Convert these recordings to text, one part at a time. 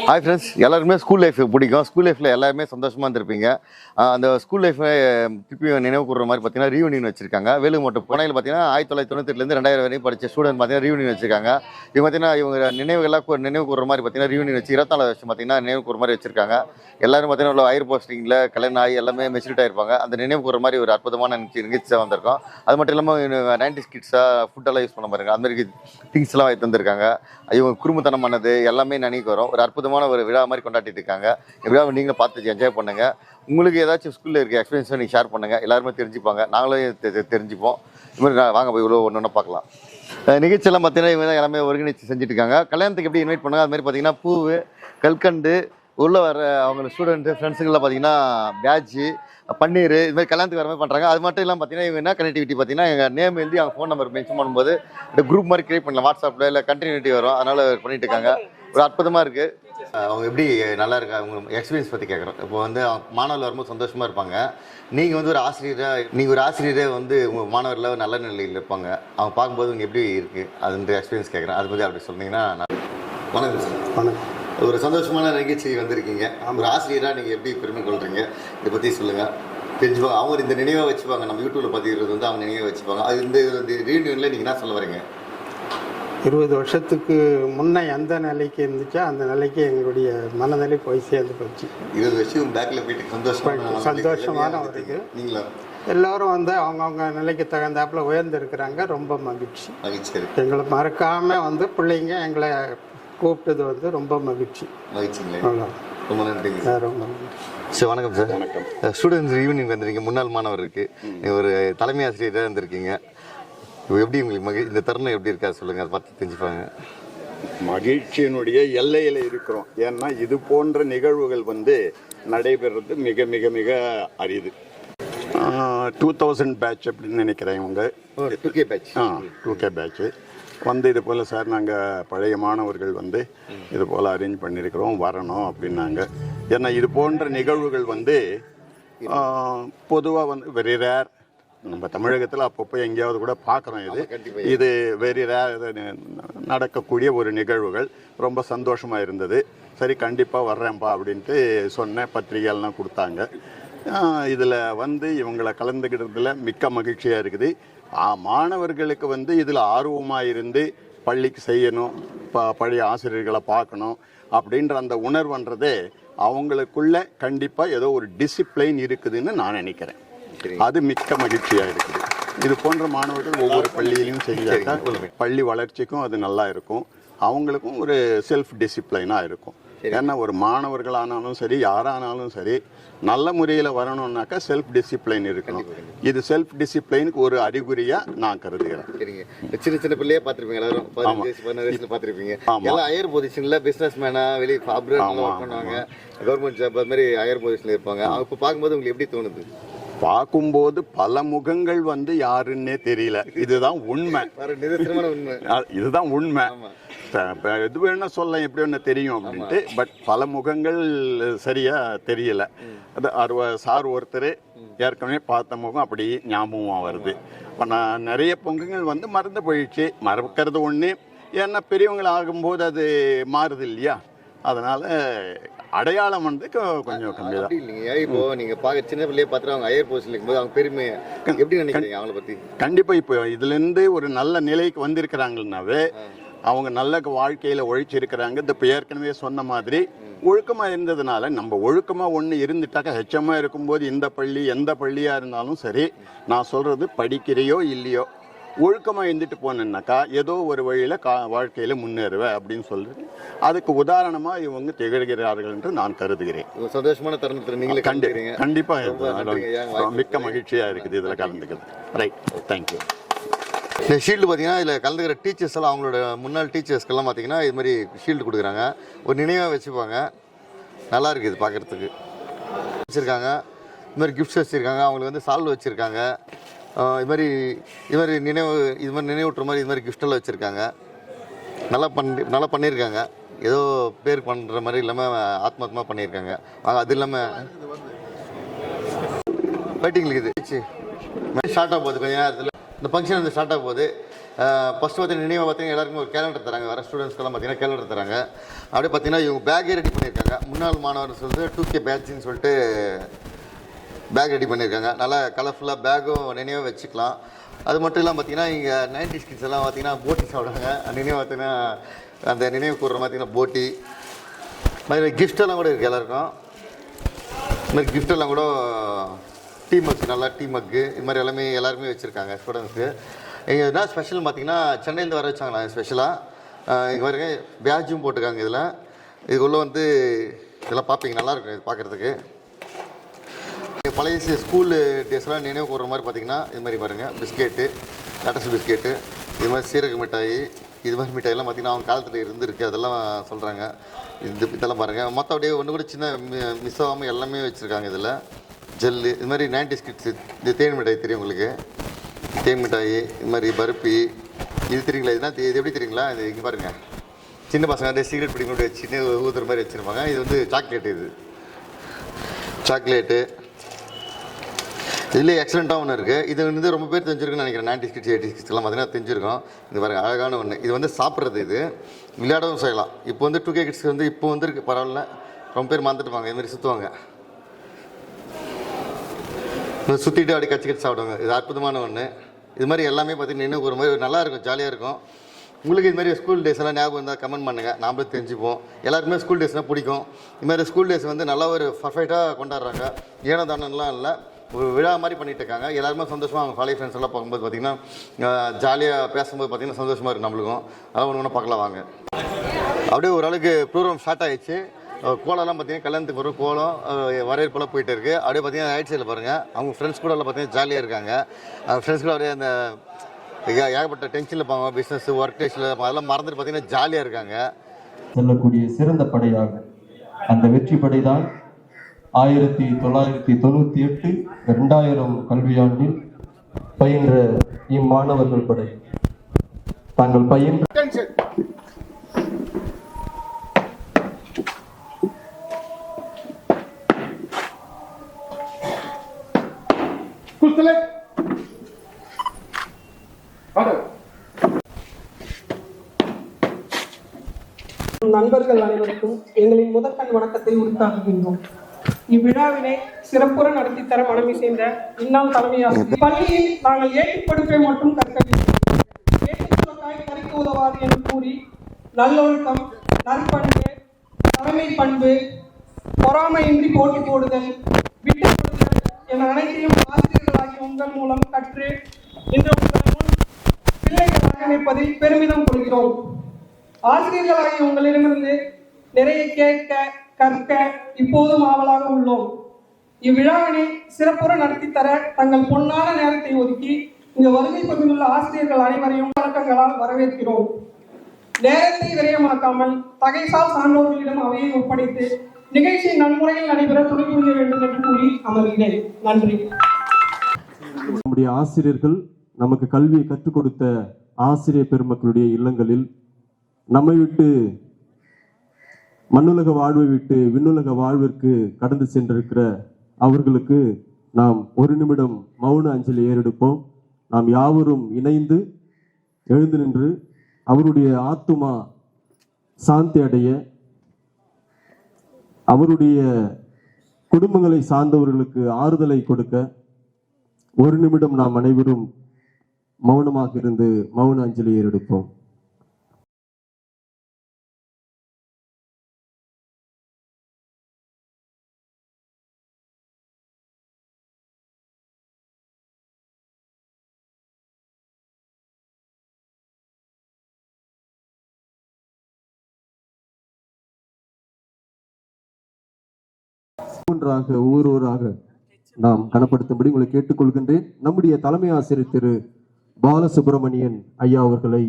Hi friends, எல்லாருமே school life பிடிக்கும். School லைஃப்பில் எல்லாருமே சந்தோஷமாக இருந்திருப்பீங்க. அந்த ஸ்கூல் லைஃப்பை திருப்பி நினைவு கூறுற மாதிரி பார்த்தீங்கன்னா ரீயூனியன் வச்சிருக்காங்க. வேலுமட்டம் புனையில் பார்த்தீங்கன்னா 1998 2000 வரையும் படித்த ஸ்டூடெண்ட் பார்த்தீங்கன்னா ரீயூனியன் வச்சிருக்காங்க. இவங்க பார்த்தீங்கன்னா இவங்க நினைவு கூறுற மாதிரி பார்த்தீங்கன்னா ரீயூனியன் வச்சு 24 வருஷம் பார்த்தீங்கன்னா நினைவு கூறுற மாதிரி வச்சிருக்காங்க. எல்லாரும் பார்த்தீங்கன்னா உள்ள ஹையர் போஸ்டிங்கில் கல்யாணம் ஆகி எல்லாமே மெச்சூரிட்டி ஆகிருப்பாங்க. அந்த நினைவு கூறுற மாதிரி ஒரு அற்புதமான நிகழ்ச்சியாக வந்திருக்கும். அது மட்டும் இல்லாமல் 90s கிட்ஸாக ஃபுட்டெல்லாம் யூஸ் பண்ண பாருங்க, அந்த மாதிரி திங்ஸ்லாம் வைத்து வந்திருக்காங்க. இவங்க குடும்பத்தனமானது எல்லாமே நினைவு வரும். ஒரு அற்புதமான ஒரு விழா மாதிரி கொண்டாடிட்டு இருக்காங்க. விழாவை நீங்களும் பார்த்து என்ஜாய் பண்ணுங்க. உங்களுக்கு ஏதாச்சும் ஸ்கூலில் இருக்க எக்ஸ்பீரியன்ஸை நீங்கள் ஷேர் பண்ணுங்கள். எல்லாருமே தெரிஞ்சுப்பாங்க, நாங்களும் தெரிஞ்சுப்போம். இது மாதிரி வாங்க போய் இவ்வளோ ஒன்று ஒன்று பார்க்கலாம். நிகழ்ச்சியெல்லாம் பார்த்தீங்கன்னா இவங்க தான் எல்லாமே ஒருங்கிணைச்சு செஞ்சுட்டு இருக்காங்க. கல்யாணத்துக்கு எப்படி இன்வைட் பண்ணுங்க, அது மாதிரி பார்த்தீங்கன்னா பூவு, கல்கண்டு, உள்ளே வர அவங்க ஸ்டூடெண்ட்டு ஃப்ரெண்ட்ஸுங்கெல்லாம் பார்த்தீங்கன்னா பேட்ஜு, பன்னீர், இது மாதிரி கல்யாணத்துக்கு வர மாதிரி பண்ணுறாங்க. அது மட்டும் இல்லாமல் பார்த்தீங்கன்னா இவங்க என்ன கனெக்டிவிட்டி பார்த்தீங்கன்னா எங்கள் நேம் எழுதி அவங்க ஃபோன் நம்பர் மென்ஷன் பண்ணும்போது இந்த குரூப் மாதிரி கிரியேட் பண்ணலாம். வாட்ஸ்அப்பில் இல்லை கண்டினியூட்டி வரும், அதனால் பண்ணிட்டு இருக்காங்க. ஒரு அற்புதமாக இருக்குது. அவங்க எப்படி நல்லா இருக்கா, அவங்க எக்ஸ்பீரியன்ஸ் பற்றி கேட்குறோம். இப்போ வந்து மாணவர்கள் வரும்போது சந்தோஷமாக இருப்பாங்க. நீங்கள் வந்து ஒரு ஆசிரியரே வந்து உங்கள் மாணவர்கள் நல்ல நிலையில் இருப்பாங்க. அவங்க பார்க்கும்போது உங்களுக்கு எப்படி இருக்குது அதுன்ற எக்ஸ்பீரியன்ஸ் கேட்குறேன். அதை பற்றி அப்படி சொன்னீங்கன்னா. வணக்கம் சார். வணக்கம். ஒரு சந்தோஷமான நிகழ்ச்சி வந்திருக்கீங்க. ஒரு ஆசிரியராக நீங்கள் எப்படி பெருமை கொள்கிறீங்க, இதை பற்றி சொல்லுங்கள். தெரிஞ்சுப்பாங்க, அவங்க இந்த நினைவாக வச்சுப்பாங்க. நம்ம யூடியூப்பில் பதிகிறது வந்து அவங்க நினைவாக வச்சுப்பாங்க. அது இந்த ரீயூனியனில் நீங்கள் என்ன சொல்ல வரீங்க? 20 வருஷத்துக்கு முன்னே எந்த நிலைக்கு இருந்துச்சோ அந்த நிலைக்கு எங்களுடைய மனநிலை போய் சேர்ந்து போச்சு. 20 வருஷம் பேக்கில் போயிட்டு சந்தோஷமான ஒரு இது. நீங்களா எல்லோரும் வந்து அவங்கவுங்க நிலைக்கு தகுந்தாப்புல உயர்ந்திருக்கிறாங்க. ரொம்ப மகிழ்ச்சி. எங்களை மறக்காம வந்து பிள்ளைங்க எங்களை கூப்பிட்டது வந்து ரொம்ப மகிழ்ச்சிங்களே. ரொம்ப நன்றிங்க. ரொம்ப நன்றி சார். வணக்கம் சார். வணக்கம். ஸ்டூடெண்ட்ஸ் ஈவினிங் வந்திருக்கீங்க, முன்னாள் மாணவர் இருக்குது, ஒரு தலைமை ஆசிரியராக இருந்திருக்கீங்க. எப்படி உங்களுக்கு இந்த தருணம் எப்படி இருக்கா சொல்லுங்கள், அதை பார்த்து தெரிஞ்சுப்பாங்க. மகிழ்ச்சியினுடைய எல்லையில் இருக்கிறோம். ஏன்னா இது போன்ற நிகழ்வுகள் வந்து நடைபெறது மிக மிக மிக அரிது. 2000 பேட்ச் அப்படின்னு நினைக்கிறேன் இவங்க. 2K batch. 2K பேட்ச் வந்து இது போல் சார் நாங்கள் பழைய மாணவர்கள் வந்து இது போல் அரேஞ்ச் பண்ணியிருக்கிறோம், வரணும் அப்படின்னாங்க. ஏன்னா இது போன்ற நிகழ்வுகள் வந்து பொதுவாக வந்து வெரி ரேர். நம்ம தமிழகத்தில் அப்பப்போ எங்கேயாவது கூட பார்க்குறோம். இது வெரி ரேர் நடக்கக்கூடிய ஒரு நிகழ்வுகள். ரொம்ப சந்தோஷமாக இருந்தது. சரி, கண்டிப்பாக வர்றேன்ப்பா அப்படின்ட்டு சொன்னேன். பத்திரிகைலாம் கொடுத்தாங்க. இதில் வந்து இவங்களை கலந்துக்கிட்டதில் மிக்க மகிழ்ச்சியாக இருக்குது. மாணவர்களுக்கு வந்து இதில் ஆர்வமாக இருந்து பள்ளிக்கு செய்யணும், பழைய ஆசிரியர்களை பார்க்கணும் அப்படின்ற அந்த உணர்வுன்றதே அவங்களுக்குள்ள கண்டிப்பாக ஏதோ ஒரு டிசிப்ளைன் இருக்குதுன்னு நான் நினைக்கிறேன். அது மிக்க மகிழ்ச்சியாக இருக்குது. இது போன்ற மாணவர்கள் ஒவ்வொரு பள்ளியிலையும் செஞ்சாக்கா பள்ளி வளர்ச்சிக்கும் அது நல்லா இருக்கும், அவங்களுக்கும் ஒரு செல்ஃப் டிசிப்ளைனாக இருக்கும். ஏன்னா ஒரு மாணவர்களானாலும் சரி, யாரானாலும் சரி, நல்ல முறையில் வரணும்னாக்கா செல்ஃப் டிசிப்ளைன் இருக்கணும். இது செல்ஃப் டிசிப்ளைனுக்கு ஒரு அறிகுறியாக நான் கருதுகிறேன். சின்ன சின்ன பிள்ளையே பார்த்துருப்பீங்க, எல்லாரும் 15 வயசுல பார்த்துருப்பீங்க. எல்லாம் ஹையர் பொசிஷனில் பிஸ்னஸ் மேனாக வெளியே ஒர்க் பண்ணுவாங்க, கவர்மெண்ட் ஜாப் அது மாதிரி ஹையர் பொசிஷனில் இருப்பாங்க. அவங்க இப்போ பார்க்கும்போது உங்களுக்கு எப்படி தோணுது? பார்க்கும்போது பல முகங்கள் வந்து யாருன்னே தெரியல. இதுதான் உண்மை. இதுதான் உண்மை. எது வேணா சொல்ல, எப்படி ஒன்று தெரியும் அப்படின்ட்டு. பட் பல முகங்கள் சரியா தெரியல. அது சார் ஒருத்தர் ஏற்கனவே பார்த்த முகம் அப்படி ஞாபகமாக வருது. இப்போ நான் நிறைய பொங்கங்கள் வந்து மறந்து போயிடுச்சு. மறக்கிறது ஒன்று, ஏன்னா பெரியவங்களை ஆகும்போது அது மாறுது இல்லையா, அதனால அடையாளம் வந்து கொஞ்சம் கம்மி தான். இல்லைங்க, இப்போ நீங்க பார்க்க சின்ன பிள்ளைய பார்த்துட்டு அவங்க ஹையர் பொசிஷன் இருக்கும்போது அவங்க பெருமை எப்படி நினைக்கிறீங்க அவங்கள பற்றி? கண்டிப்பாக இப்போ இதுலேருந்து ஒரு நல்ல நிலைக்கு வந்திருக்கிறாங்கன்னாவே அவங்க நல்ல வாழ்க்கையில் உழைச்சிருக்கிறாங்க. இப்போ ஏற்கனவே சொன்ன மாதிரி ஒழுக்கமாக இருந்ததுனால, நம்ம ஒழுக்கமாக ஒன்று இருந்துட்டாக்கா ஹெச்சமாக இருக்கும்போது இந்த பள்ளி எந்த பள்ளியாக இருந்தாலும் சரி, நான் சொல்கிறது படிக்கிறையோ இல்லையோ ஒழுக்கமாக இருந்துட்டு போனேன்னாக்கா ஏதோ ஒரு வழியில் வாழ்க்கையில் முன்னேறுவேன் அப்படின்னு சொல்லிட்டு அதுக்கு உதாரணமாக இவங்க திகழ்கிறார்கள் என்று நான் கருதுகிறேன். சந்தோஷமான தருணத்தில் நீங்களே கண்டிப்பாக மிக்க மகிழ்ச்சியாக இருக்குது இதில் கலந்துக்கிறது. Right, thank you. இந்த ஷீல்டு பார்த்தீங்கன்னா இதில் கலந்துக்கிற டீச்சர்ஸ் எல்லாம் அவங்களோட முன்னாள் டீச்சர்ஸ்க்கெல்லாம் பார்த்தீங்கன்னா இது மாதிரி ஷீல்டு கொடுக்குறாங்க. ஒரு நினைவாக வச்சுப்பாங்க. நல்லா இருக்குது இது பார்க்குறதுக்கு. வச்சுருக்காங்க இது மாதிரி கிஃப்ட்ஸ் வச்சுருக்காங்க. அவங்களுக்கு வந்து சால்வ் வச்சுருக்காங்க. இது மாதிரி நினைவூட்டுற மாதிரி இது மாதிரி கிஃப்டெல்லாம் வச்சுருக்காங்க. நல்லா பண்ணியிருக்காங்க. ஏதோ பேர் பண்ணுற மாதிரி இல்லாமல் ஆத்மாத்மா பண்ணியிருக்காங்க. அது இல்லாமல் ஃபைட்டிங் இருக்குது. ஸ்டார்ட் ஆக போகுது கொஞ்சம் நேரத்தில். இந்த ஃபங்க்ஷன் வந்து ஸ்டார்ட் ஆக போகுது. ஃபஸ்ட்டு பார்த்தீங்கன்னா நினைவாக பார்த்தீங்கன்னா எல்லாருக்கும் ஒரு கேலண்டர் தராங்க, வர ஸ்டூடெண்ட்ஸ்க்கெல்லாம் பார்த்தீங்கன்னா கேலண்டர் தராங்க. அப்படியே பார்த்தீங்கன்னா இவங்க பேக்கே ரெடி பண்ணியிருக்காங்க. முன்னாள் மாணவர் சொல்லிட்டு 2K பேட்ச்னு சொல்லிட்டு பேக் ரெடி பண்ணியிருக்காங்க. நல்லா கலர்ஃபுல்லாக பேக்கும் நினைவாக வச்சுக்கலாம். அது மட்டும் இல்லாமல் பார்த்தீங்கன்னா இங்கே 90s கிட்ஸ் எல்லாம் பார்த்தீங்கன்னா போட்டி சாப்பிடுவாங்க. நினைவு பார்த்தீங்கன்னா அந்த நினைவு கூடுற பார்த்தீங்கன்னா போட்டி மாதிரி கிஃப்டெல்லாம் கூட இருக்குது எல்லாருக்கும். இது மாதிரி கிஃப்டெல்லாம் கூட டீ மக்கு, நல்லா டீ மக்கு இது மாதிரி எல்லாருமே வச்சுருக்காங்க ஸ்டூடெண்ட்ஸுக்கு. இங்கே என்ன ஸ்பெஷல் பார்த்தீங்கன்னா சென்னையிலேருந்து வர வச்சாங்களா ஸ்பெஷலாக. இங்கே பாருங்க பேட்சும் போட்டிருக்காங்க. இதில் இதுக்குள்ளே வந்து இதெல்லாம் பார்ப்பீங்க, நல்லாயிருக்கும் இது பார்க்குறதுக்கு. பழைய ஸ்கூல் டேஸ்லாம் நினைவு கூடுற மாதிரி பார்த்தீங்கன்னா இது மாதிரி பாருங்கள் பிஸ்கெட்டு, லட்டஸ் பிஸ்கெட்டு, இது மாதிரி சீரக மிட்டாய், இது மாதிரி மிட்டாயெல்லாம் பார்த்திங்கன்னா அவங்க காலத்தில் இருந்துருக்கு, அதெல்லாம் சொல்கிறாங்க. இதெல்லாம் பாருங்கள் மொத்தம் அப்படியே ஒன்று கூட சின்ன மிஸ் ஆகாமல் எல்லாமே வச்சுருக்காங்க. இதில் ஜெல்லு இது மாதிரி 90s கிட்ஸு. இது தேன் மிட்டாய் தெரியும் உங்களுக்கு, தேன் மிட்டாய் இது மாதிரி பருப்பி இது தெரியுங்களா? இதுனா இது எப்படி தெரியுங்களா? இது இங்கே பாருங்கள் சின்ன பசங்க அப்படியே சிகரெட் பிடிக்க சின்ன ஊற்றுற மாதிரி வச்சுருப்பாங்க. இது வந்து சாக்லேட்டு, இது சாக்லேட்டு. இதுலேயே எக்ஸலண்ட்டாக ஒன்று இருக்குது. இது வந்து ரொம்ப பேர் தெரிஞ்சிருக்குன்னு நினைக்கிறேன். 90s கிட்ஸ் 80s கிட்ஸ்லாம் பார்த்தீங்கன்னா தெரிஞ்சிருக்கோம். இது பாருங்க அழகான ஒன்று. இது வந்து சாப்பிட்றது, இது விளையாடவும் செய்யலாம். இப்போ வந்து 2K கிட்ஸ் வந்து இப்போ வந்துருக்கு, பரவாயில்ல. ரொம்ப பேர் மறந்துட்டுப்பாங்க, இதுமாதிரி சுற்றுவாங்க, சுற்றிட்டு அப்படி கச்சி கச்சி சாப்பிடுவாங்க. இது அற்புதமான ஒன்று. இது மாதிரி எல்லாமே பார்த்தீங்கன்னா இன்னும் ஒரு மாதிரி நல்லாயிருக்கும், ஜாலியாக இருக்கும். உங்களுக்கு இது மாதிரி ஸ்கூல் டேஸ் எல்லாம் ஞாபகம் இருந்தால் கமெண்ட் பண்ணுங்கள், நாமளும் தெரிஞ்சுப்போம். எல்லாருக்குமே ஸ்கூல் டேஸ்னால் பிடிக்கும். இது மாதிரி ஸ்கூல் டேஸ் வந்து நல்லா ஒரு பர்ஃபெக்டாக கொண்டாடுறாங்க. ஏனோ தானம்லாம் இல்லை, ஒரு விழா மாதிரி பண்ணிகிட்டு இருக்காங்க. எல்லாருமே சந்தோஷமாக அவங்க காலேஜ் ஃப்ரெண்ட்ஸ் எல்லாம் பார்க்கும்போது பார்த்திங்கன்னா ஜாலியாக பேசும்போது பார்த்திங்கன்னா சந்தோஷமாக இருக்குது நம்மளுக்கும். அதெல்லாம் ஒன்று ஒன்று பார்க்கலாம் வாங்க. அப்படியே ஓரளவுக்கு ப்ரோக்ராம் ஸ்டார்ட் ஆகிடுச்சு. கோலம்லாம் பார்த்தீங்கன்னா கல்யாணத்துக்கு ஒரு கோலம் வரவேற்பெல்லாம் போயிட்டு இருக்குது. அப்படியே பார்த்தீங்கன்னா ரைட் சைடில் பாருங்கள் அவங்க ஃப்ரெண்ட்ஸ் கூட எல்லாம் பார்த்தீங்கன்னா ஜாலியாக இருக்காங்க. ஃப்ரெண்ட்ஸ் கூட அப்படியே அந்த ஏகப்பட்ட டென்ஷனில் இருப்பாங்க, பிஸ்னஸ் ஒர்க் டேஷனில் அதெல்லாம் மறந்துட்டு பார்த்தீங்கன்னா ஜாலியாக இருக்காங்க. செல்லக்கூடிய சிறந்த படையாக அந்த வெற்றி படை தான் 1998 2000 கல்வியாண்டில் பயின்ற இம்மாணவர்கள் படை. தாங்கள் பயின்ற நண்பர்கள் அனைவருக்கும் எங்களின் முதற்கண் வணக்கத்தை உரித்தாக்குகின்றோம். இவ்விழாவினை சிறப்புற நடத்தித்தர மனமிசைந்த இந்நாள் தலைமை ஆசிரியர். பள்ளியில் நாங்கள் ஏற்றுப்படுப்பை மட்டும் கற்கவில்லை, ஏற்றுக்காய் கறிக்க உதவாது என்று கூறி நல்லொழுக்கம், நற்பண்பு, தலைமை பண்பு, பொறாமையின்றி போட்டி போடுதல், விட்டு கொடுதல் என அனைத்தையும் ஆசிரியர்களாகிய உங்கள் மூலம் கற்று இன்று உங்கள் முன் பிள்ளைகளாக நிற்பதில் பெருமிதம் கொள்கிறோம். ஆசிரியர்களாகிய உங்களிடமிருந்து நிறைய கேட்க கற்க இப்போதும் ஆவலாக உள்ளோம். இவ்விழாவினை சிறப்புற நடத்தித்தர தங்கள் பொன்னான நேரத்தை ஒதுக்கி இங்கு வருகை பகுதியுள்ள ஆசிரியர்கள் அனைவரையும் வணக்கங்களால் வரவேற்கிறோம். நேரத்தை விரயமாக்காமல் தகைசால் சான்றோர்களிடம் அவையை ஒப்படைத்து நிகழ்ச்சி நன்முறையில் நடைபெற துணை புரிய வேண்டும் என்று கூறி அமர்கிறேன். நன்றி. நம்முடைய ஆசிரியர்கள் நமக்கு கல்வியை கற்றுக் கொடுத்த ஆசிரியர் பெருமக்களுடைய இல்லங்களில் நம்மை விட்டு மண்ணுலக வாழ்வை விட்டு விண்ணுலக வாழ்விற்கு கடந்து சென்றிருக்கிற அவர்களுக்கு நாம் ஒரு நிமிடம் மௌன அஞ்சலி ஏறெடுப்போம். நாம் யாவரும் இணைந்து எழுந்து நின்று அவருடைய ஆத்துமா சாந்தி அடைய, அவருடைய குடும்பங்களை சார்ந்தவர்களுக்கு ஆறுதலை கொடுக்க ஒரு நிமிடம் நாம் அனைவரும் மௌனமாக இருந்து மௌன அஞ்சலி ஏறெடுப்போம். ஒவ்வொருவராக நாம் கனப்படுத்தும்படி உங்களை கேட்டுக்கொள்கின்றேன். நம்முடைய தலைமை ஆசிரியர் திரு பாலசுப்ரமணியன் ஐயா அவர்களை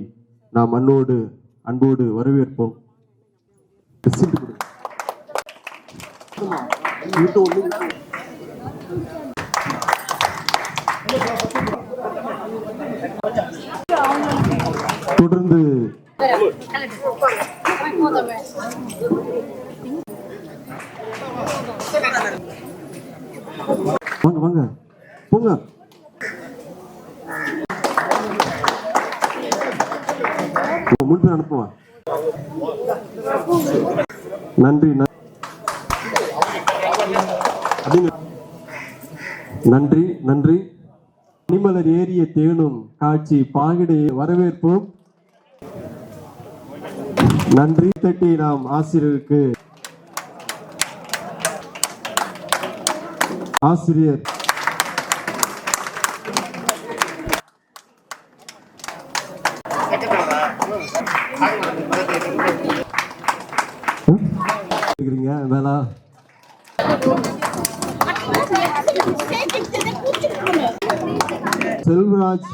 நாம் அன்போடு வரவேற்போம். தொடர்ந்து வாங்க வாங்க போங்க. முன்பு அனுப்புவான். நன்றி நன்றி நன்றி. பனிமலர் ஏறிய தேனும் காட்சி பாகிடையை வரவேற்போம். நன்றி தட்டி நாம் ஆசிரியருக்கு ஆசிரியர் வேணா செல்வராஜ்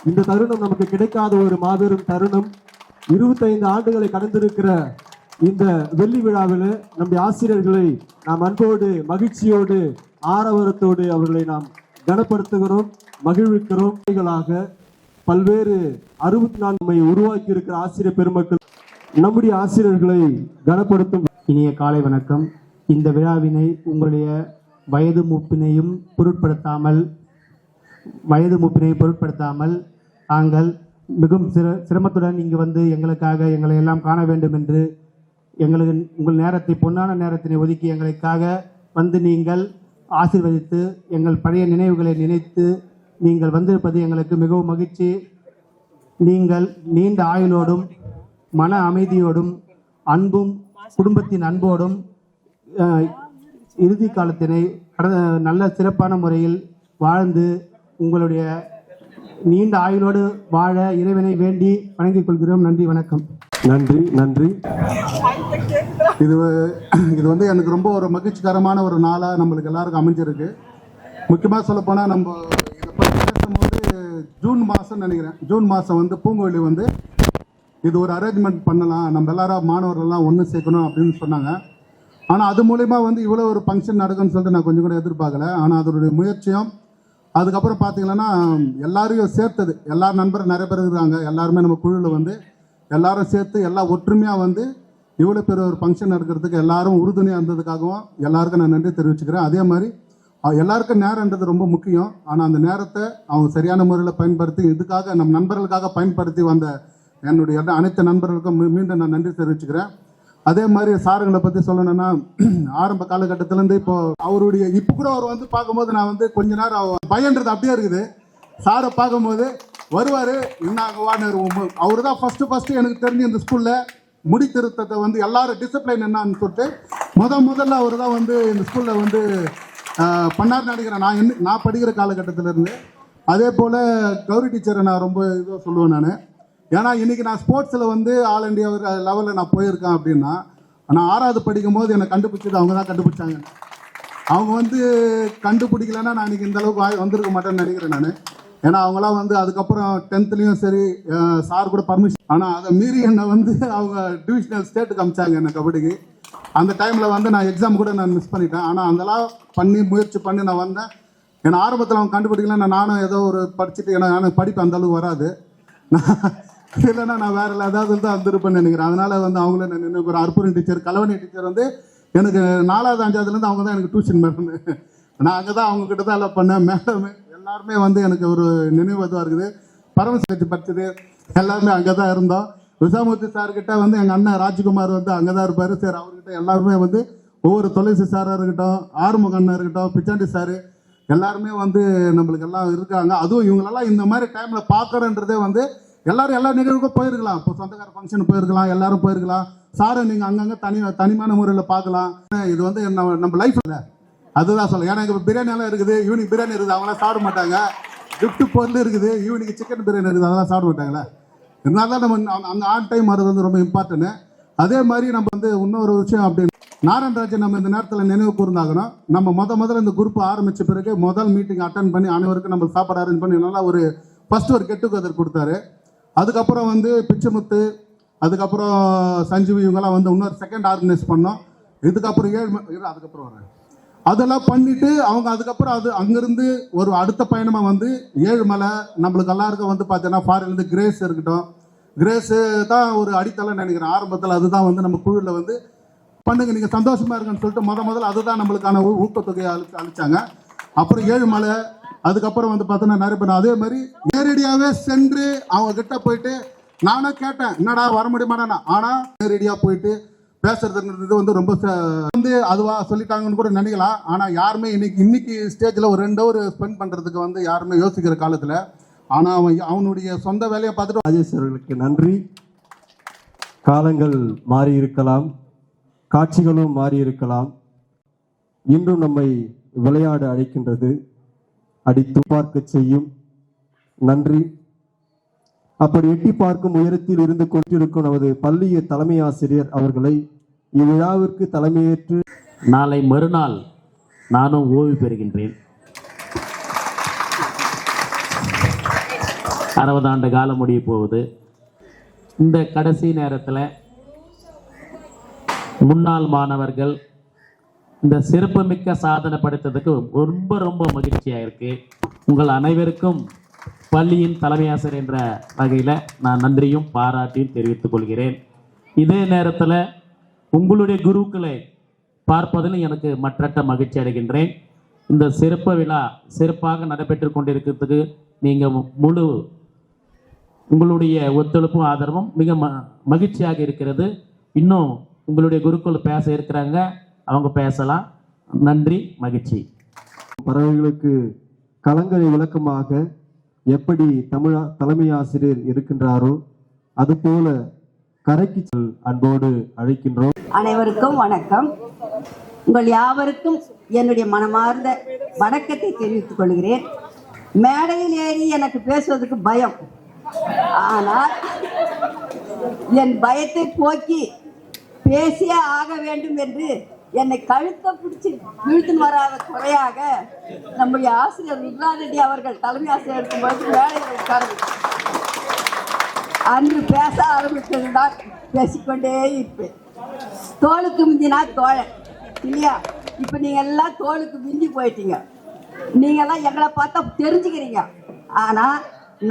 இந்த தருணம் நமக்கு கிடைக்காத ஒரு மாபெரும் தருணம். 25 ஆண்டுகளை கடந்திருக்கிற இந்த வெள்ளி விழாவில் நம்முடைய ஆசிரியர்களை நாம் அன்போடு மகிழ்ச்சியோடு ஆரவாரத்தோடு அவர்களை நாம் கனப்படுத்துகிறோம், மகிழ்விக்கிறோம். பல்வேறு 64 உருவாக்கி இருக்கிற ஆசிரியர் பெருமக்கள் நம்முடைய ஆசிரியர்களை கனப்படுத்தும். இனிய காலை வணக்கம். இந்த விழாவினை உங்களுடைய வயது மூப்பினையும் பொருட்படுத்தாமல் நாங்கள் மிகவும் சிரமத்துடன் இங்கு வந்து எங்களுக்காக எங்களை எல்லாம் காண வேண்டும் என்று உங்கள் நேரத்தை பொன்னான நேரத்தினை ஒதுக்கி எங்களுக்காக வந்து நீங்கள் ஆசீர்வதித்து எங்கள் பழைய நினைவுகளை நினைத்து நீங்கள் வந்திருப்பது எங்களுக்கு மிகவும் மகிழ்ச்சி. நீங்கள் நீண்ட ஆயுளோடும் மன அமைதியோடும் அன்பும் குடும்பத்தின் அன்போடும் இறுதி காலத்தினை நல்ல சிறப்பான முறையில் வாழ்ந்து உங்களுடைய நீண்ட ஆயுளோடு வாழ இறைவனை வேண்டி வணங்கிக் கொள்கிறோம். நன்றி, வணக்கம். நன்றி நன்றி. இது வந்து எனக்கு ரொம்ப ஒரு மகிழ்ச்சிகரமான ஒரு நாளாக நம்மளுக்கு எல்லாருக்கும் அமைஞ்சிருக்கு. முக்கியமாக சொல்லப்போனால் நம்ம இதை பற்றி பேசும்போது ஜூன் மாதம் நினைக்கிறேன், ஜூன் மாதம் வந்து பூங்கோழி வந்து இது ஒரு அரேஞ்ச்மெண்ட் பண்ணலாம், நம்ம எல்லாரும் மாணவர்கள்லாம் ஒன்று சேர்க்கணும் அப்படின்னு சொன்னாங்க. ஆனால் அது மூலிமா வந்து இவ்வளோ ஒரு ஃபங்க்ஷன் நடக்குன்னு சொல்லிட்டு நான் கொஞ்சம் கூட எதிர்பார்க்கல. ஆனால் அதனுடைய முயற்சியும் அதுக்கப்புறம் பார்த்தீங்கன்னா எல்லாரையும் சேர்த்தது, எல்லா நண்பர்கள் நிறைய பேர் இருக்கிறாங்க, எல்லாருமே நம்ம குழுவில் வந்து எல்லாரும் சேர்த்து எல்லாம் ஒற்றுமையாக வந்து இவ்வளோ பெரிய ஒரு ஃபங்க்ஷன் நடக்கிறதுக்கு எல்லாரும் உறுதுணையாக இருந்ததுக்காகவும் எல்லாருக்கும் நான் நன்றி தெரிவிச்சுக்கிறேன். அதே மாதிரி எல்லாருக்கும் நேரம்ன்றது ரொம்ப முக்கியம். ஆனால் அந்த நேரத்தை அவங்க சரியான முறையில் பயன்படுத்தி இதுக்காக நம் நண்பர்களுக்காக பயன்படுத்தி வந்த என்னுடைய அனைத்து நண்பர்களுக்கும் மீண்டும் நான் நன்றி தெரிவிச்சுக்கிறேன். அதே மாதிரி சாருங்களை பற்றி சொல்லணும்னா ஆரம்ப காலகட்டத்திலேருந்து இப்போ அவருடைய இப்போ கூட அவர் வந்து பார்க்கும்போது நான் வந்து கொஞ்ச நேரம் பயன்றது அப்படியே இருக்குது. சாரை பார்க்கும்போது வருவார், என்னாகுவான்னு அவர் தான் ஃபஸ்ட்டு எனக்கு தெரிஞ்சு இந்த ஸ்கூலில் முடி திருத்தத்தை வந்து எல்லாரும் டிசிப்ளின் என்னான்னு சொல்லிட்டு முதல்ல அவர் தான் வந்து இந்த ஸ்கூலில் வந்து பண்ணார் நினைக்கிறேன் நான் படிக்கிற காலகட்டத்திலேருந்து. அதே போல் கௌரி டீச்சரை நான் ரொம்ப இதாக சொல்லுவேன் நான். ஏன்னா இன்றைக்கி நான் ஸ்போர்ட்ஸில் வந்து ஆல் இண்டியா லெவலில் நான் போயிருக்கேன் அப்படின்னா நான் 6வது படிக்கும் போது என்னை கண்டுபிடிச்சது அவங்க தான் கண்டுபிடிச்சாங்க. அவங்க வந்து கண்டுபிடிக்கலன்னா நான் இன்றைக்கி இந்தளவுக்கு வந்திருக்க மாட்டேன்னு நினைக்கிறேன் நான். ஏன்னா அவங்களாம் வந்து அதுக்கப்புறம் 10th சரி சார் கூட பர்மிஷன், ஆனால் அதை மீறி என்னை வந்து அவங்க டிவிஷனல் ஸ்டேட்டுக்கு அமிச்சாங்க என்னை கபடிக்கு. அந்த டைமில் வந்து நான் எக்ஸாம் கூட நான் மிஸ் பண்ணிட்டேன். ஆனால் அதெல்லாம் முயற்சி பண்ணி நான் வந்தேன். ஏன்னா ஆரம்பத்தில் அவங்க கண்டுபிடிக்கலன்னா நானும் ஏதோ ஒரு படிச்சுட்டு எனக்கு படிப்பு அந்தளவுக்கு வராது, இல்லைன்னா நான் வேறு ஏதாவது தான் வந்துருப்பேன்னு நினைக்கிறேன். அதனால் வந்து அவங்கள நான் நினைவு அற்புதம் டீச்சர் கலவணி டீச்சர் வந்து எனக்கு 4வது 5வதுலேருந்து அவங்க தான் எனக்கு டியூஷன் மேடம். நான் அங்கே தான் அவங்கக்கிட்ட தான் எல்லாம் பண்ணேன். மேடம் எல்லாருமே வந்து எனக்கு ஒரு நினைவு இதுவாக இருக்குது. பரமசிவத்தை படித்தது எல்லாருமே அங்கே தான் இருந்தோம். விசாமூர்த்தி சார்கிட்ட வந்து எங்கள் அண்ணன் ராஜ்குமார் வந்து அங்கே தான் இருப்பார். சரி, அவர்கிட்ட எல்லாருமே வந்து ஒவ்வொரு தொலைசி சாராக இருக்கட்டும், ஆறுமுக அண்ணன் இருக்கட்டும், பிச்சாண்டி சார் எல்லாருமே வந்து நம்மளுக்கு எல்லாம் இருக்காங்க. அதுவும் இவங்களெல்லாம் இந்த மாதிரி டைமில் பார்க்குறன்றதே வந்து எல்லாரும் எல்லா நிகழ்வுக்கும் போயிருக்கலாம். இப்போ சொந்தக்கார ஃபங்க்ஷன் போயிருக்கலாம், எல்லாரும் போயிருக்கலாம். சாரை நீங்கள் அங்கங்கே தனிமான முறையில் பார்க்கலாம். இது வந்து நம்ம லைஃப்பில் அதுதான் சொல்ல. ஏன்னா இப்போ பிரியாணியெல்லாம் இருக்குது, ஈவினிங் பிரியாணி இருக்குது, அவங்களாம் சாப்பிட மாட்டாங்க. கிஃப்ட் பொருள் இருக்குது, ஈவினிங் சிக்கன் பிரியாணி இருக்குது, அதெல்லாம் சாப்பிட மாட்டாங்களே. இருந்தாலும் தான் நம்ம அந்த ஆன் டைம் வர்றது வந்து ரொம்ப இம்பார்ட்டன்ட். அதே மாதிரி நம்ம வந்து இன்னொரு விஷயம் அப்படின்னு நாராயணராஜன் நம்ம இந்த நேரத்தில் நினைவு கூர்ந்தாகணும். நம்ம முதல்ல இந்த குரூப் ஆரம்பித்த பிறகு முதல் மீட்டிங் அட்டன் பண்ணி அனைவருக்கும் நம்ம சாப்பாடு அரேஞ்ச் பண்ணி நல்லா ஒரு ஃபஸ்ட்டு ஒரு கெட் டுகெதர் கொடுத்தாரு. அதுக்கப்புறம் வந்து பிச்சமுத்து, அதுக்கப்புறம் சஞ்சீவி இவங்கெல்லாம் வந்து இன்னொரு செகண்ட் ஆர்கனைஸ் பண்ணோம். இதுக்கப்புறம் அதுக்கப்புறம் வரேன் அதெல்லாம் பண்ணிவிட்டு அவங்க அதுக்கப்புறம் அங்கேருந்து ஒரு அடுத்த பயணமாக வந்து ஏழுமலை நம்மளுக்கு எல்லாருக்கும் வந்து பார்த்தீங்கன்னா ஃபாரின்லேருந்து கிரேஸ் இருக்கட்டும். கிரேஸு தான் ஒரு அடித்தளம் நினைக்கிறேன் ஆரம்பத்தில். அதுதான் வந்து நம்ம குழுவில் வந்து பண்ணுங்க நீங்கள் சந்தோஷமாக இருக்குன்னு சொல்லிட்டு முதல்ல அதுதான் நம்மளுக்கான ஊக்கத்தொகையை அளித்தாங்க. அப்புறம் ஏழுமலை, அதுக்கப்புறம் வந்து பார்த்தோன்னா நிறைய பேர் அதே மாதிரி நேரடியாகவே சென்று அவங்க கிட்ட போயிட்டு நானும் கேட்டேன், என்னடா வர முடியுமாடா, ஆனால் நேரடியாக போயிட்டு பேசுறதுன்றது வந்து ரொம்ப வந்து அதுவா சொல்லிட்டாங்கன்னு கூட நினைக்கலாம். ஆனால் யாருமே இன்னைக்கு ஸ்டேஜில் ஒரு 2 ஹவர் ஸ்பெண்ட் பண்ணுறதுக்கு வந்து யாருமே யோசிக்கிற காலத்தில், ஆனால் அவனுடைய சொந்த வேலையை பார்த்துட்டு ராஜேஷ் அவர்களுக்கு நன்றி. காலங்கள் மாறி இருக்கலாம், காட்சிகளும் மாறி இருக்கலாம், இன்றும் நம்மை விளையாட அழைக்கின்றது, அடித்து பார்க்க செய்யும். நன்றி. அப்படி எட்டி பார்க்கும் உயரத்தில் இருந்து கொண்டிருக்கும் நமது பள்ளி தலைமை ஆசிரியர் அவர்களை இவ்விழாவிற்கு தலைமையேற்று நாளை மறுநாள் நானும் ஓய்வு பெறுகின்றேன். 60 ஆண்டு காலம் முடிய போகுது. இந்த கடைசி நேரத்தில் முன்னாள் மாணவர்கள் இந்த சிறப்புமிக்க சாதனை படைத்ததுக்கு ரொம்ப ரொம்ப மகிழ்ச்சியாக இருக்கு. உங்கள் அனைவருக்கும் பள்ளியின் தலைமை ஆசிரியர் என்ற வகையில் நான் நன்றியும் பாராட்டியும் தெரிவித்துக் கொள்கிறேன். இதே நேரத்தில் உங்களுடைய குருக்களை பார்ப்பதில் எனக்கு மற்றற்ற மகிழ்ச்சி அடைகின்றேன். இந்த சிறப்பு விழா சிறப்பாக நடைபெற்று கொண்டிருக்கிறதுக்கு நீங்கள் முழு உங்களுடைய ஒத்துழைப்பும் ஆதரவும் மிக மகிழ்ச்சியாக இருக்கிறது. இன்னும் உங்களுடைய குருக்கள் பேச இருக்கிறாங்க, அவங்க பேசலாம். நன்றி, மகிழ்ச்சி. பறவைகளுக்கு கலங்கரை விளக்கமாக எப்படி தலைமை ஆசிரியர் இருக்கின்றாரோ அதுபோல கரைக்கு அன்போடு அழைக்கின்றோம். அனைவருக்கும் வணக்கம். உங்கள் யாவருக்கும் என்னுடைய மனமார்ந்த வணக்கத்தை தெரிவித்துக் கொள்கிறேன். மேடையில் ஏறி எனக்கு பேசுவதற்கு பயம், ஆனால் என் பயத்தை போக்கி பேசியே ஆக வேண்டும் என்று என்னை கழுத்தை பிடிச்சி இழுத்துன்னு வராத குறையாக நம்முடைய ஆசிரியர் ருத்ரா ரெட்டி அவர்கள் தலைமை ஆசிரியர் இருக்கும்போது வேலையில் உட்கார்ந்து அன்று பேச ஆரம்பித்ததுதான் பேசிக்கொண்டே இருப்பேன். தோளுக்கு மிஞ்சினா தோழன் இல்லையா? இப்போ நீங்கள் எல்லாம் தோளுக்கு மிஞ்சி போயிட்டீங்க. நீங்கள்லாம் எங்களை பார்த்தா தெரிஞ்சுக்கிறீங்க, ஆனால்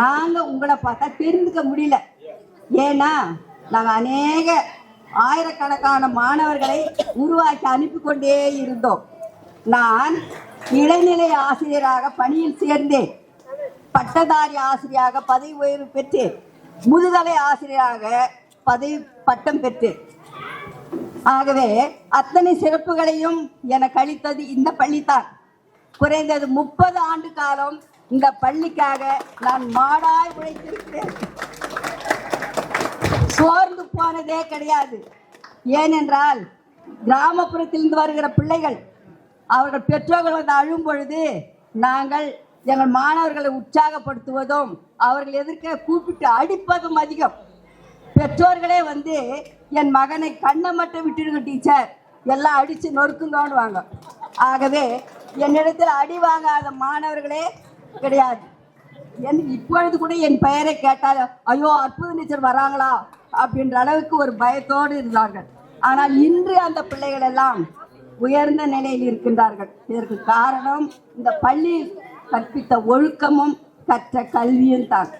நாங்கள் உங்களை பார்த்தா தெரிஞ்சுக்க முடியல. ஏன்னா நாங்கள் அநேக ஆயிரக்கணக்கான மாணவர்களை உருவாக்கி அனுப்பி கொண்டே இருந்தோம். நான் இடைநிலை ஆசிரியராக பணியில் சேர்ந்தேன், பட்டதாரி ஆசிரியராக பதவி உயர்வு பெற்றேன், முதுகலை ஆசிரியராக பட்டம் பெற்றேன். ஆகவே அத்தனை சிறப்புகளையும் எனக்கு அளித்தது இந்த பள்ளித்தான். குறைந்தது 30 ஆண்டு காலம் இந்த பள்ளிக்காக நான் மாடாய் உழைத்திருக்கிறேன். சோர்ந்து போனதே கிடையாது. ஏனென்றால் கிராமப்புறத்திலிருந்து வருகிற பிள்ளைகள் அவர்கள் பெற்றோர்கள் வந்து அழும் பொழுது நாங்கள் எங்கள் மாணவர்களை உற்சாகப்படுத்துவதும் அவர்கள் எதிர்க்க கூப்பிட்டு அடிப்பதும் அதிகம். பெற்றோர்களே வந்து என் மகனை கண்ணை மட்டும் விட்டுடுங்க டீச்சர், எல்லாம் அடித்து நொறுக்குங்கன்னு வாங்க. ஆகவே என்னிடத்தில் அடி வாங்காத மாணவர்களே கிடையாது. இப்பொழுது கூட என் பெயரை கேட்டால் ஐயோ அற்புத டீச்சர் வராங்களா அப்படின்ற அளவுக்கு ஒரு பயத்தோடு இருந்தார்கள். ஆனால் இன்று அந்த பிள்ளைகள் எல்லாம் உயர்ந்த நிலையில் இருக்கின்றார்கள். இதற்கு காரணம் இந்த பள்ளியில் கற்பித்த ஒழுக்கமும் கற்ற கல்வியும் தான்.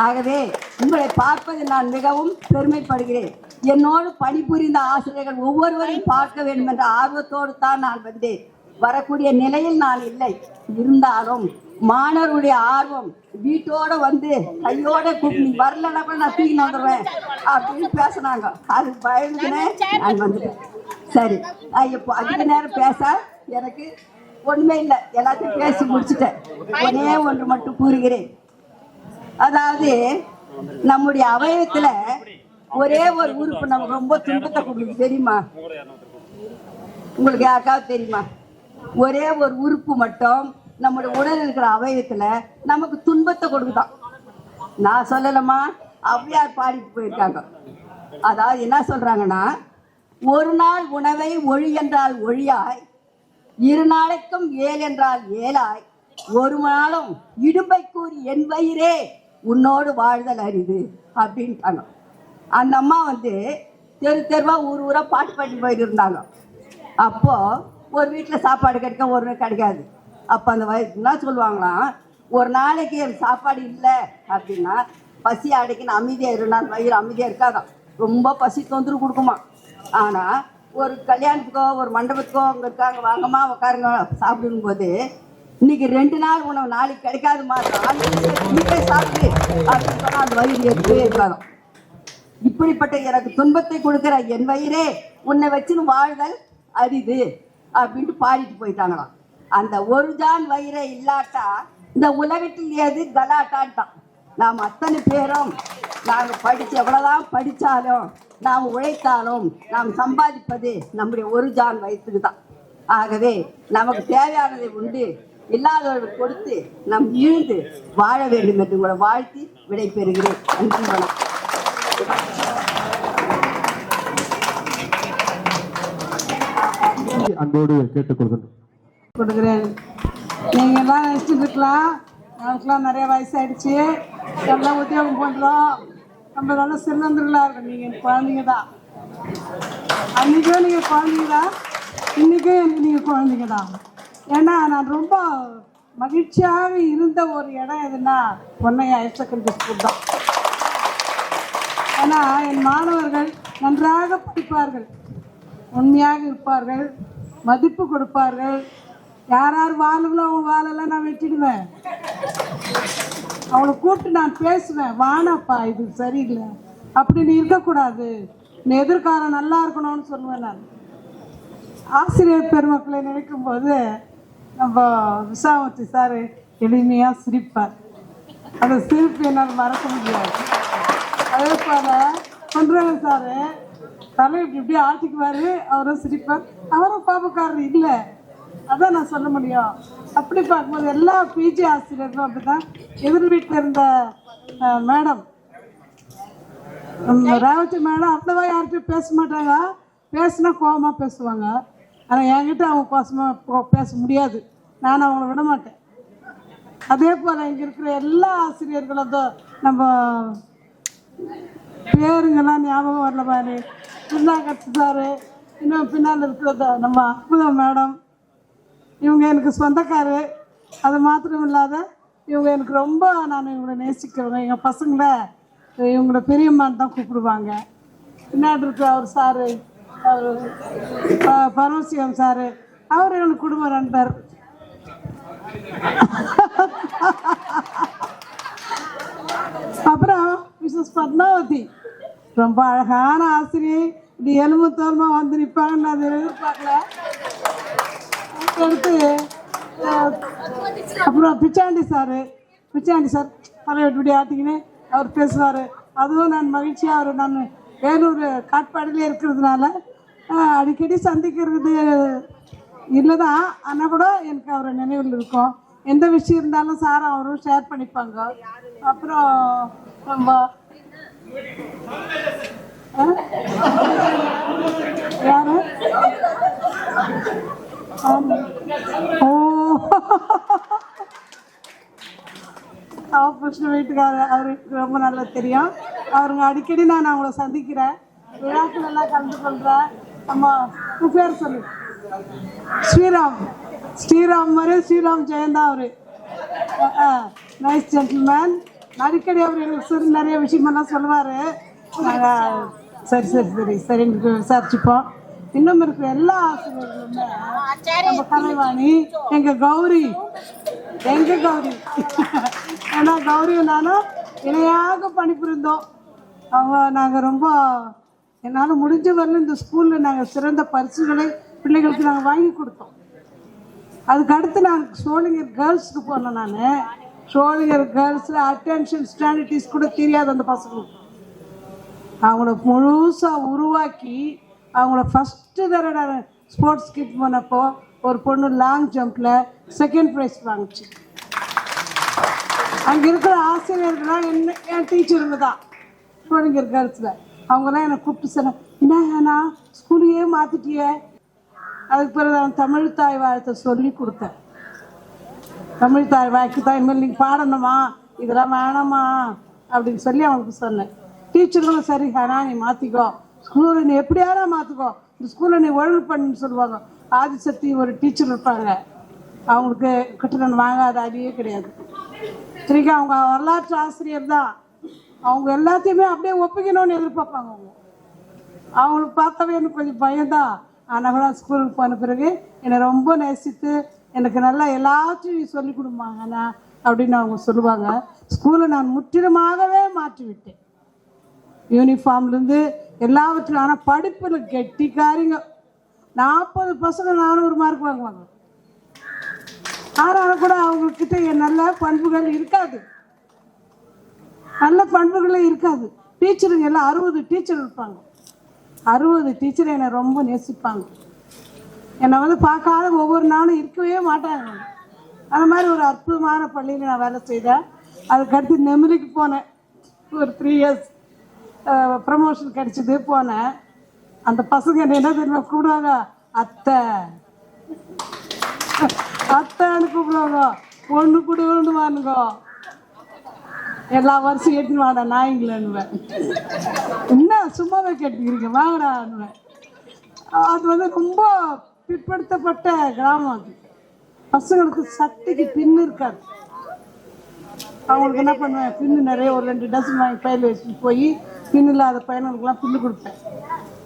ஆகவே உங்களை பார்ப்பதில் நான் மிகவும் பெருமைப்படுகிறேன். என்னோடு பணிபுரிந்த ஆசிரியர்கள் ஒவ்வொருவரையும் பார்க்க வேண்டும் என்ற ஆர்வத்தோடு தான் நான் வந்தேன். வரக்கூடிய நிலையில் நான் இல்லை, இருந்தாலும் மாணவருடைய ஆர்வம் வீட்டோட வந்து கையோட கூப்பிட்டு வரலன்னா கூட நான் தூக்கி வந்துடுவேன் அப்படின்னு பேசினாங்க. அது பயந்துனேன், நான் வந்துட்டேன். சரி, இப்போ அதிக நேரம் பேச எனக்கு ஒன்றுமே இல்லை, எல்லாத்தையும் பேசி முடிச்சுட்டேன். ஒன்னே ஒன்று மட்டும் கூறுகிறேன். அதாவது நம்முடைய அவயவத்தில் ஒரே ஒரு உறுப்பு நமக்கு ரொம்ப துன்பத்தை கொடுக்குது, தெரியுமா? உங்களுக்கு யாருக்காவது தெரியுமா? ஒரே ஒரு உறுப்பு மட்டும் நம்முடைய உடல் இருக்கிற அவயவத்தில் நமக்கு துன்பத்தை கொடுக்குதான். நான் சொல்லலாமா? ஔவையார் பாடிட்டு போயிருக்காங்க. அதாவது என்ன சொல்றாங்கன்னா, ஒரு நாள் உணவை ஒழி என்றால் ஒழியாய், 2 நாளைக்கும் ஏல் என்றால் ஏலாய், ஒரு நாளும் இடும்பை கூறி என் வயிறே உன்னோடு வாழ்தல் அரிது அப்படின்ட்டாங்க. அந்த அம்மா வந்து தெரு தெருவாக ஊர் ஊராக பாட்டு பாட்டி போயிட்டு இருந்தாங்க. அப்போது ஒரு வீட்டில் சாப்பாடு கிடைக்க ஒரு நாள் கிடைக்காது. அப்போ அந்த என்ன சொல்லுவாங்களாம், ஒரு நாளைக்கு சாப்பாடு இல்லை அப்படின்னா பசி அடைக்குன்னு அமைதியாக இருந்தால் வயிறு அமைதியாக இருக்காதான், ரொம்ப பசி தொந்தரவு கொடுக்குமா. ஆனால் ஒரு கல்யாணத்துக்கோ ஒரு மண்டபத்துக்கோ அங்கே இருக்காங்க, வாங்கம்மா உட்காருங்க சாப்பிடும்போது இன்னைக்கு 2 நாள் உணவு நாளைக்கு கிடைக்காதுமா, இன்னைக்கே சாப்பிட்டு அப்படின்னு சொன்னா அந்த வயிறு எடுத்துவே இருக்காங்க. இப்படிப்பட்ட எனக்கு துன்பத்தை கொடுக்கிற என் வயிறே உன்னை வச்சுன்னு வாழ்தல் அரிது அப்படின்ட்டு பாடிட்டு போயிட்டாங்களாம். அந்த ஒரு ஜான் வயிறே இல்லாட்டா இந்த உலகத்தில் ஏது கலாட்டான்ட்டான். நாம் அத்தனை பேரும் நாங்கள் எவ்வளோதான் படித்தாலும் நாம் உழைத்தாலும் நாம் சம்பாதிப்பது நம்முடைய ஒரு ஜான் வயிற்றுக்கு தான். ஆகவே நமக்கு தேவையானதை உண்டு, இல்லாதவர்களுக்கு கொடுத்து நம் ஈழ்ந்து வாழ வேண்டும் என்று உங்களை வாழ்த்தி விடைபெறுகிறேன். நன்றி, வணக்கம். அன்போடு கேட்டுக்கொள்கிறேன். நீங்கள் எல்லாம் நினச்சிட்டு இருக்கலாம், நமக்குலாம் நிறைய வயசாயிடுச்சு, எல்லாம் உத்தியோகம் பண்ணுறோம், நம்ம நல்லா சிறந்தர்களாக இருக்கும். நீங்கள் எனக்கு குழந்தைங்க தான், அன்றைக்கும் நீங்கள் குழந்தைங்க தான், இன்றைக்கும் நீங்கள் குழந்தைங்க தான். ஏன்னா நான் ரொம்ப மகிழ்ச்சியாக இருந்த ஒரு இடம் எதுன்னா பொன்னையா ஹையர் செகண்டரி ஸ்கூல் தான். ஏன்னா என் மாணவர்கள் நன்றாக படிப்பார்கள், உண்மையாக இருப்பார்கள், மதிப்பு கொடுப்பார்கள். யார் யார் வாழுங்களோ அவங்க வாழெல்லாம் நான் வெட்டிடுவேன். அவளை கூப்பிட்டு நான் பேசுவேன், வானப்பா இது சரியில்லை அப்படின்னு இருக்கக்கூடாது, நீ எதிர்காலம் நல்லா இருக்கணும்னு சொல்லுவேன். நான் ஆசிரியர் பெருமக்களை நினைக்கும் போது நம்ம விசாமூர்த்தி சார் எளிமையாக சிரிப்பார். அந்த சிரிப்பு என்னால் மறக்க முடியாது. அதே போல் பொன்ராஜன் சார் தலை இப்படி ஆட்டிக்குவார், அவரும் சிரிப்பார், அவரும் பாப்பக்காரர் இல்லை, அதான் நான் சொல்ல முடியும். அப்படி பார்க்கும்போது எல்லா பிஜி ஆசிரியர்களும் அப்படி தான். எதிர் வீட்டில் இருந்த மேடம் ரேவதி மேடம் அவ்வளவா யார்கிட்டையும் பேச மாட்டாங்க, பேசுனா கோபமாக பேசுவாங்க. ஆனால் என்கிட்ட அவங்க கோசமாக பேச முடியாது, நான் அவங்கள விட மாட்டேன். அதே போல் இங்கே இருக்கிற எல்லா ஆசிரியர்களும் நம்ம பேருங்கெல்லாம் ஞாபகம் வரல பாரு, பின்னாக்கட்டு சார், இன்னும் பின்னால் இருக்கிறத நம்ம அற்புதம் மேடம், இவங்க எனக்கு சொந்தக்காரு. அது மாத்திரம் இல்லாத இவங்க எனக்கு ரொம்ப, நான் இவங்களை நேசிக்கிறவங்க. எங்கள் பசங்களை இவங்களோட பெரியம்மான்னு தான் கூப்பிடுவாங்க. பின்னாடி இருக்கிற அவர் சாரு, அவர் பரமசிவம் சாரு, அவர் எனக்கு குடும்ப நண்பர். அப்புறம் மிஸ்ஸஸ் பத்மாவதி ரொம்ப அழகான ஆசிரியை. இது எலும்பு தோல்மா வந்து நிற்பாங்கன்னு நான் எதிர்பார்க்கல. அடுத்து அப்புறம் பிச்சாண்டி சார் தலைவட்டி ஆட்டிக்கின்னு அவர் பேசுவார். அதுவும் நான் மகிழ்ச்சியாக அவர், நான் வேலூர் காட்பாடியிலே இருக்கிறதுனால அடிக்கடி சந்திக்கிறது இல்லை தான், ஆனால் கூட எனக்கு அவர் நினைவில் இருக்கும். எந்த விஷயம் இருந்தாலும் சாரும் அவரும் ஷேர் பண்ணிப்பாங்க. அப்புறம் நம்ம யாரு கிருஷ்ண வீட்டுக்காரர், அவருக்கு ரொம்ப நல்லா தெரியும். அவருங்க அடிக்கடி நான் அவங்கள சந்திக்கிறேன், விழாக்கள் எல்லாம் கலந்து கொள்கிறேன். நம்ம பேர் சொல்லு, ஸ்ரீராம் மாதிரி ஸ்ரீராம் ஜெயந்தா, அவரு நைஸ் ஜென்டில்மேன். அடிக்கடி அவர் எங்களுக்கு சரி நிறைய விஷயமெல்லாம் சொல்லுவார். நாங்கள் சரின்னு விசாரிச்சுப்போம். இன்னும் இருக்கிற எல்லா ஆசிரியர்களுமே, நம்ம கலைவாணி, எங்கள் கௌரி, ஏன்னா கௌரியும் நானும் இணையாக பணிபுரிந்தோம். அவங்க நாங்கள் ரொம்ப, என்னால் முடிஞ்ச வரல இந்த ஸ்கூலில் நாங்கள் சிறந்த பரிசுகளை பிள்ளைகளுக்கு நாங்கள் வாங்கி கொடுத்தோம். அதுக்கு அடுத்து நான் சோழிங்கர் கேர்ள்ஸுக்கு போனேன். நான் சோழிங்கர் கேர்ள்ஸில் அட்டென்ஷன் ஸ்டாண்டர்டிஸ் கூட தெரியாது அந்த பசங்களுக்கு. அவங்கள முழுசாக உருவாக்கி அவங்கள ஃபஸ்ட்டு தடவை ஸ்போர்ட்ஸ் கிட் போனப்போ ஒரு பொண்ணு லாங் ஜம்பில் செகண்ட் ப்ரைஸ் வாங்கிச்சு. அங்கே இருக்கிற ஆசிரியர்கள்லாம் என் டீச்சருங்க தான் சோழிங்கர் கேர்ள்ஸில். அவங்களாம் என்னை கூப்பிட்டு சொன்னேன், என்ன ஸ்கூலையே மாற்றிட்டியே. அதுக்கு பிறகு நான் தமிழ் தாய் வாழ்த்தை சொல்லி கொடுத்தேன். தமிழ் தாய் வாழ்க்கை தான் இனிமேல் நீங்கள் பாடணுமா, இதெல்லாம் வேணாமா அப்படின்னு சொல்லி அவங்களுக்கு சொன்னேன். டீச்சர்களும் சரி ஹனா நீ மாற்றிக்கோ, ஸ்கூலில் நீ எப்படியாரா மாற்றிக்கோ, இந்த ஸ்கூலில் நீ ஒழுங்கு பண்ணுன்னு சொல்லுவாங்க. ஆதிசக்தி ஒரு டீச்சர் இருப்பாங்க, அவங்களுக்கு கட்டணம் வாங்காத அடியே கிடையாது. சரிக்கா, அவங்க வரலாற்று ஆசிரியர் தான், அவங்க எல்லாத்தையுமே அப்படியே ஒப்பிக்கணும்னு எதிர்பார்ப்பாங்க. அவங்களுக்கு பார்த்தாவே எனக்கு கொஞ்சம் பயம்தான். ஆனால் கூட ஸ்கூலுக்கு போன பிறகு என்னை ரொம்ப நேசித்து எனக்கு நல்லா எல்லாத்தையும் சொல்லி கொடுப்பாங்கண்ணா அப்படின்னு அவங்க சொல்லுவாங்க. ஸ்கூலை நான் முற்றிலுமாகவே மாற்றி விட்டேன், யூனிஃபார்ம்லேருந்து எல்லாவற்றிலும். ஆனால் படிப்பில் கெட்டிக்காரிங்க 40 பசங்க 400 மார்க் வாங்குவாங்க. ஆனாலும் கூட அவங்கக்கிட்ட நல்ல பண்புகள் இருக்காது, நல்ல பண்புகளே இருக்காது. டீச்சருங்க எல்லாம் 60 டீச்சர் இருப்பாங்க. 60 டீச்சர் என்னை ரொம்ப நேசிப்பாங்க. என்னை வந்து பார்க்காத ஒவ்வொரு நாளும் இருக்கவே மாட்டாங்க. அந்த மாதிரி ஒரு அற்புதமான பள்ளியில் நான் வேலை செய்தேன். அதுக்கடுத்து நெமிலிக்கு போனேன். ஒரு 3 இயர்ஸ் ப்ரமோஷன் கிடச்சிது, போனேன். அந்த பசங்க என்ன தெரியுமா கூப்பிடுவாங்க, அத்தை அத்தைன்னு கூப்பிடுவாங்க. பொண்ணு கூடுன்னு வானுங்க, எல்லா வருஷம் எடுத்துன்னு வாடா நாய்ங்களேன்னுவேன். என்ன சும்மாவே கேட்டுக்கிறீங்க வாங்கடான்னுவேன். அது வந்து ரொம்ப பிற்படுத்தப்பட்ட கிராமம். அது பசங்களுக்கு சட்டைக்கு பின்னு இருக்காது. அவங்களுக்கு என்ன பண்ணுவேன், பின்னு நிறைய ஒரு 2 டசன் வாங்கி பையில் வச்சுட்டு போய் பின்னு இல்லாத பையனுக்குலாம் பின்னு கொடுப்பேன்.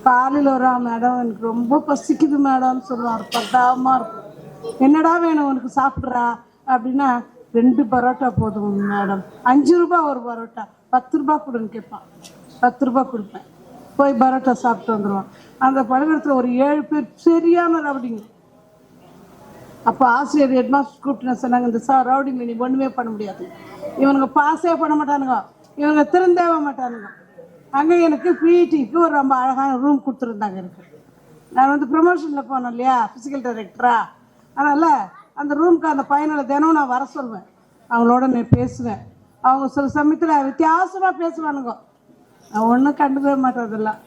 காலையில் வரா, மேடம் எனக்கு ரொம்ப பசிக்குது மேடம்னு சொல்லுவான். பத்தாமமாக இருக்கும். என்னடா வேணும் உனக்கு சாப்பிட்றா அப்படின்னா, 2 பரோட்டா போதும் மேடம். 5 ரூபாய் ஒரு பரோட்டா, 10 ரூபாய் கொடுன்னு கேட்பான். 10 ரூபாய் கொடுப்பேன். போய் பரோட்டா சாப்பிட்டு வந்துடுவான். அந்த பள்ளிக்கூடத்தில் ஒரு 7 பேர் சரியான ரவுடிங்க. அப்போ ஆசிரியர் ஹெட்மாஸ்டர் கூப்பிட்டு சொன்னாங்க, இந்த சார் ரவுடிங்க நீ ஒன்றுமே பண்ண முடியாது, இவனுங்க பாஸே பண்ண மாட்டானுங்க, இவங்க திருந்தவே மாட்டானுங்க. அங்கே எனக்கு பிடிக்கு ஒரு ரொம்ப அழகான ரூம் கொடுத்துருந்தாங்க. எனக்கு நான் வந்து ப்ரமோஷனில் போனேன் இல்லையா, ஃபிசிக்கல் டைரக்டரா. அதனால் அந்த ரூமுக்கு அந்த பையனோட தினம் நான் வர சொல்வேன், அவங்களோட நான் பேசுவேன். அவங்க சில சமயத்தில் வித்தியாசமாக பேசுவானுங்க, நான் ஒன்றும் கண்டுக்கவே மாட்டேறதில்லாம்.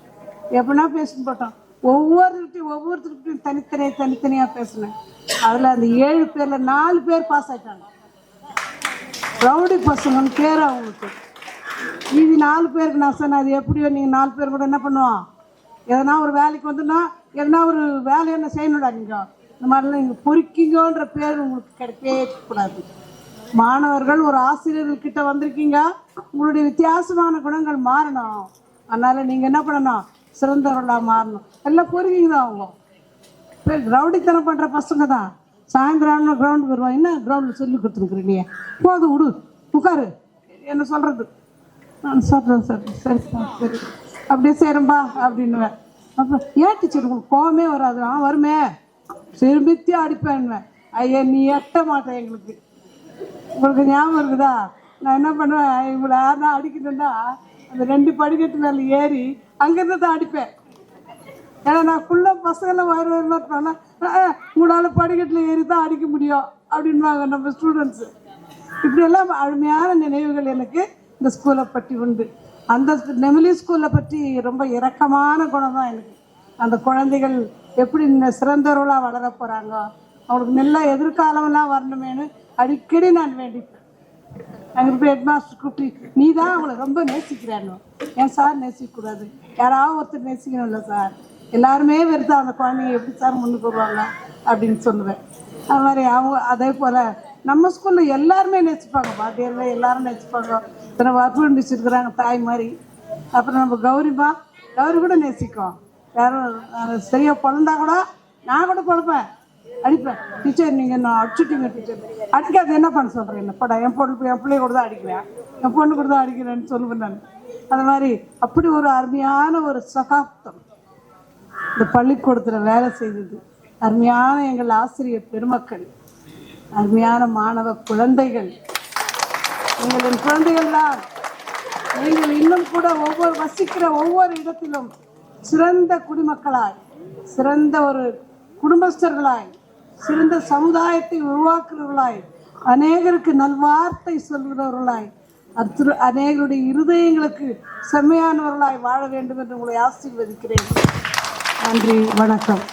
எப்படின்னா பேசிட்டு போட்டோம். ஒவ்வொருத்தருக்கிட்டையும் தனித்தனியாக பேசினேன். அதில் அந்த 7 பேரில் 4 பேர் பாஸ் ஆகிட்டாங்க. ரவுடி பசங்கன்னு பேர் அவங்களுக்கு. மீதி 4 பேருக்கு நான் சொன்னேன், அது எப்படியோ நீங்கள் 4 பேர் கூட என்ன பண்ணுவோம், எதனா ஒரு வேலைக்கு வந்துன்னா எதனா ஒரு வேலை என்ன செய்யணும்டா, நீங்கள் இந்த மாதிரிலாம் நீங்கள் பொறுக்கிங்கன்ற பேர் உங்களுக்கு கிடைக்கவே கூடாது. மாணவர்கள் ஒரு ஆசிரியர்கிட்ட வந்திருக்கீங்க, உங்களுடைய வித்தியாசமான குணங்கள் மாறணும். அதனால் நீங்கள் என்ன பண்ணணும், சிறந்தவர்களாக மாறணும். எல்லாம் பொறுக்கிங்க தான். அவங்க ரவுடித்தனம் பண்ணுற பசங்க தான். சாயந்தரம் கிரவுண்டுக்கு வருவாங்க. என்ன கிரவுண்டில் சொல்லி கொடுத்துருக்குறீங்க, போதும் விடு உட்காரு என்ன சொல்கிறது. நான் சொல்கிறேன் சார், சரி சார் சரி அப்படியே செய்கிறேன்பா அப்படின்னுவேன். அப்புறம் ஏன் டீச்சர் உங்களுக்கு கோவமே வராது, வருமே செருமித்தி அடிப்பேன்னுவேன். ஐயா நீ எட்ட மாட்டேன், எங்களுக்கு உங்களுக்கு ஞாபகம் இருக்குதா, நான் என்ன பண்ணுவேன், இவங்களை யாருன்னா அடிக்கணுன்னா அந்த 2 படிக்கட்டு மேலே ஏறி அங்கேருந்து தான் அடிப்பேன். ஏன்னா நான் ஃபுல்லாக பசங்களாம் வருவேன்னா உங்களால் படிக்கட்டில் ஏறி தான் அடிக்க முடியும் அப்படின்வாங்க நம்ம ஸ்டூடெண்ட்ஸு. இப்படியெல்லாம் அருமையான நினைவுகள் எனக்கு இந்த ஸ்கூலை பற்றி உண்டு. அந்த நெமிலி ஸ்கூலை பற்றி ரொம்ப இரக்கமான குணம் தான் எனக்கு. அந்த குழந்தைகள் எப்படி சிறந்தவர்களாக வளர போகிறாங்க, அவங்களுக்கு நல்ல எதிர்காலமெல்லாம் வரணுமேனு அடிக்கடி நான் வேண்டிப்பேன். அங்கே போய் ஹெட்மாஸ்டர் கூப்பிட்டு, நீ தான் அவங்கள ரொம்ப நேசிக்கிறானோ. ஏன் சார் நேசிக்கக்கூடாது, யாராவது ஒருத்தர் நேசிக்கணும் இல்லை சார், எல்லாருமே வெறுத்தா அந்த குழந்தைங்க எப்படி சார் முன்னுக்கு வருவாங்க அப்படின்னு சொல்லுவேன். அது மாதிரி அவங்க அதே போல் நம்ம ஸ்கூலில் எல்லாருமே நேசிப்பாங்க, வாத்தியாரில் எல்லாரும் நேசிப்பாங்க. இத்தனை வற்புறுத்தி வச்சுருக்குறாங்க தாய் மாதிரி. அப்புறம் நம்ம கௌரி கூட நேசிக்கும். யாரும் சரியாக பிறந்தா கூட நான் கூட பிறப்பேன், அடிப்பேன். டீச்சர் நீங்கள் என்ன அடிச்சுட்டீங்க டீச்சர், அடிக்காது என்ன பண்ண சொல்கிறேன், என்ன படம் என் பிள்ளைய கூட தான் அடிக்கிறேன், என் பொண்ணு கூட தான் அடிக்கிறேன்னு சொல்லுவேன் நான். அது மாதிரி அப்படி ஒரு அருமையான ஒரு சகாப்தம் இந்த பள்ளிக்கூடத்தில் வேலை செய்தது. அருமையான எங்கள் ஆசிரியர் பெருமக்கள், அருமையான மாணவ குழந்தைகள், எங்களின் குழந்தைகள் தான். நீங்கள் இன்னும் கூட வசிக்கிற ஒவ்வொரு இடத்திலும் சிறந்த குடிமக்களாய், சிறந்த ஒரு குடும்பஸ்தர்களாய், சிறந்த சமுதாயத்தை உருவாக்குறவர்களாய், அநேகருக்கு நல்வார்த்தை சொல்கிறவர்களாய், அநேகருடைய இருதயங்களுக்கு செம்மையானவர்களாய் வாழ வேண்டும் என்று உங்களை ஆசீர்வதிக்கிறேன். நன்றி, வணக்கம்.